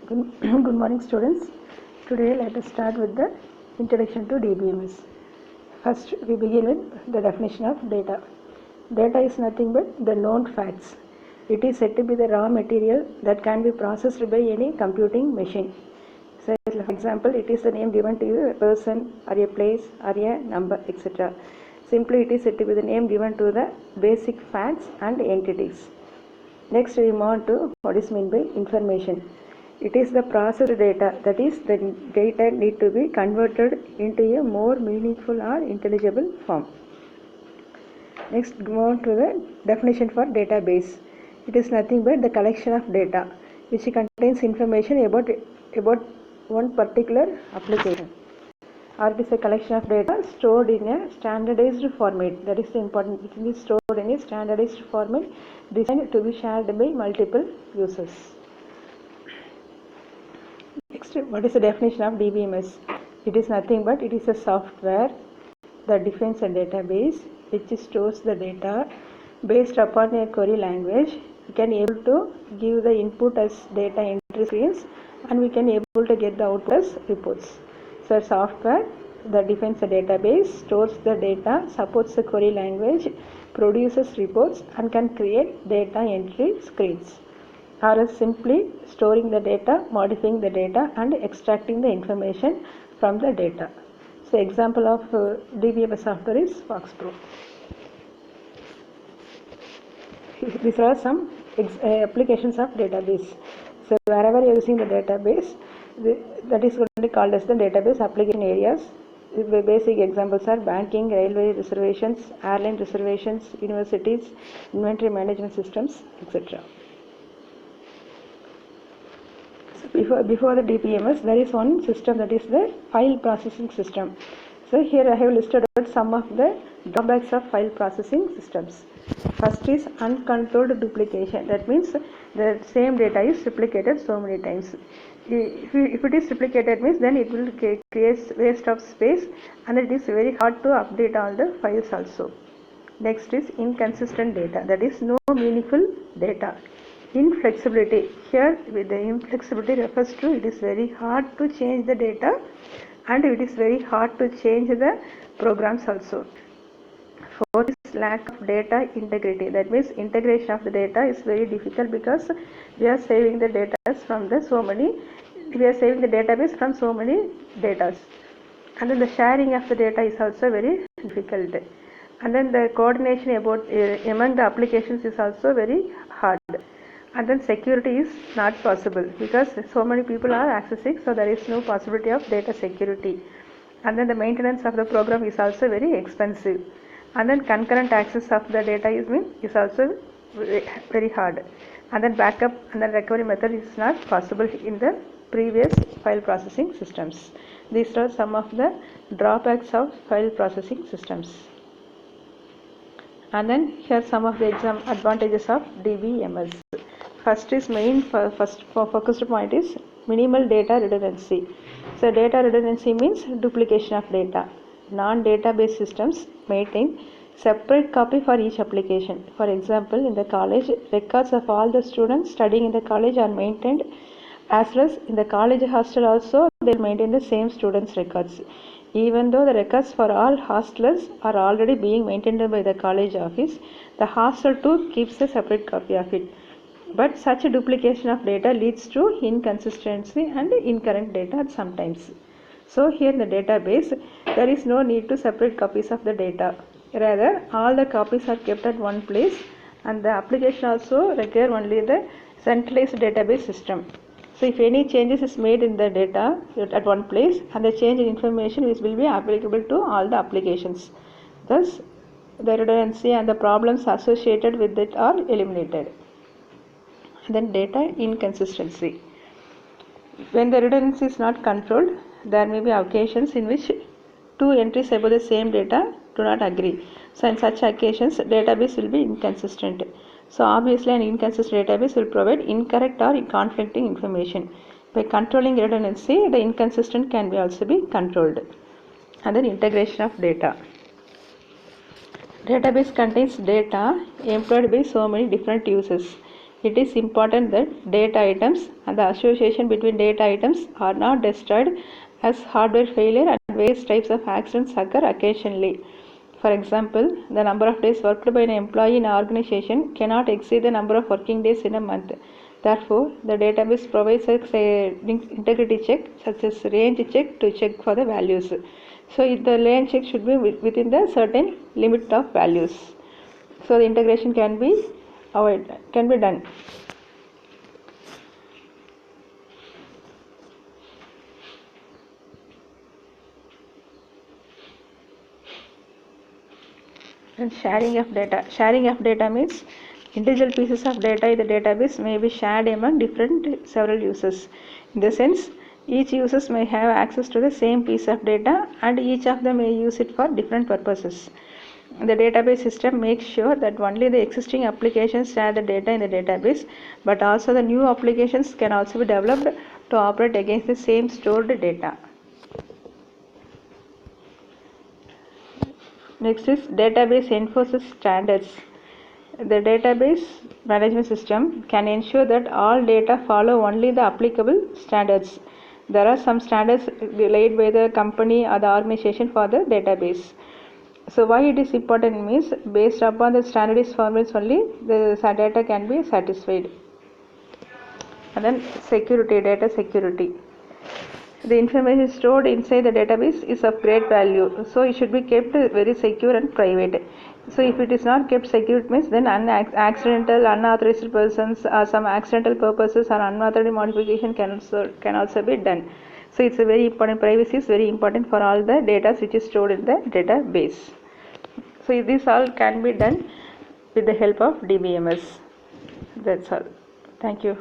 Good morning, students. Today let us start with the introduction to DBMS. First, we begin with the definition of data. Data is nothing but the known facts. It is said to be the raw material that can be processed by any computing machine. So, for example, it is the name given to you, a person or a place or a number, etc. Simply, it is said to be the name given to the basic facts and entities. Next, we move on to what is meant by information. It is the processed data, that is, the data need to be converted into a more meaningful or intelligible form. Next, move on to the definition for database. It is nothing but the collection of data which contains information about one particular application. Or it is a collection of data stored in a standardized format. That is important. It is stored in a standardized format designed to be shared by multiple users. Next, what is the definition of DBMS? It is nothing but it is a software that defines a database which stores the data based upon a query language. We can able to give the input as data entry screens and we can able to get the output as reports. So, software that defines a database, stores the data, supports the query language, produces reports and can create data entry screens. Or else simply storing the data, modifying the data and extracting the information from the data. So, example of DBMS software is FoxPro. These are some applications of database. So, wherever you are using the database, that is going to be called as the database application areas. The basic examples are banking, railway reservations, airline reservations, universities, inventory management systems, etc. So before the DBMS, there is one system, that is the file processing system. So here I have listed out some of the drawbacks of file processing systems. First is uncontrolled duplication. That means the same data is replicated so many times. If it is replicated, means then it will create waste of space and it is very hard to update all the files also. Next is inconsistent data. That is no meaningful data. Inflexibility. Here with the inflexibility refers to it is very hard to change the data and it is very hard to change the programs also. Fourth is lack of data integrity. That means integration of the data is very difficult because we are saving the data from we are saving the database from so many data. And then the sharing of the data is also very difficult. And then the coordination among the applications is also very hard. And then security is not possible because so many people are accessing, so there is no possibility of data security. And then the maintenance of the program is also very expensive. And then concurrent access of the data is also very hard. And then backup and then recovery method is not possible in the previous file processing systems. These are some of the drawbacks of file processing systems. And then here some of the advantages of DBMS. First is focused point is minimal data redundancy. So data redundancy means duplication of data. Non-database systems maintain separate copy for each application. For example, in the college, records of all the students studying in the college are maintained, as well as in the college hostel also they will maintain the same students' records. Even though the records for all hostlers are already being maintained by the college office, the hostel too keeps a separate copy of it. But such a duplication of data leads to inconsistency and incorrect data sometimes. So here in the database, there is no need to separate copies of the data. Rather, all the copies are kept at one place and the application also require only the centralized database system. So if any changes is made in the data at one place and the change in information which will be applicable to all the applications. Thus, the redundancy and the problems associated with it are eliminated. Then data inconsistency. When the redundancy is not controlled, there may be occasions in which two entries about the same data do not agree. So in such occasions, database will be inconsistent. So obviously an inconsistent database will provide incorrect or conflicting information. By controlling redundancy, the inconsistent can be also be controlled. And then integration of data. Database contains data employed by so many different users. it is important that data items and the association between data items are not destroyed, as hardware failure and various types of accidents occur occasionally. For example, the number of days worked by an employee in an organization cannot exceed the number of working days in a month. Therefore, the database provides an integrity check such as range check to check for the values. So the range check should be within the certain limit of values. So the integration can be done. And sharing of data. Sharing of data means individual pieces of data in the database may be shared among several users. In the sense, each users may have access to the same piece of data and each of them may use it for different purposes. The database system makes sure that only the existing applications share the data in the database, but also the new applications can also be developed to operate against the same stored data. Next is database enforces standards. The database management system can ensure that all data follow only the applicable standards. There are some standards laid by the company or the organization for the database. So why it is important means based upon the standardized formats only the data can be satisfied. And then security, data security. The information stored inside the database is of great value, so it should be kept very secure and private. So if it is not kept secure, it means then accidental, unauthorized persons or some accidental purposes or unauthorized modification can also be done. So it's a very important, privacy is very important for all the data which is stored in the database. So this all can be done with the help of DBMS. That's all. Thank you.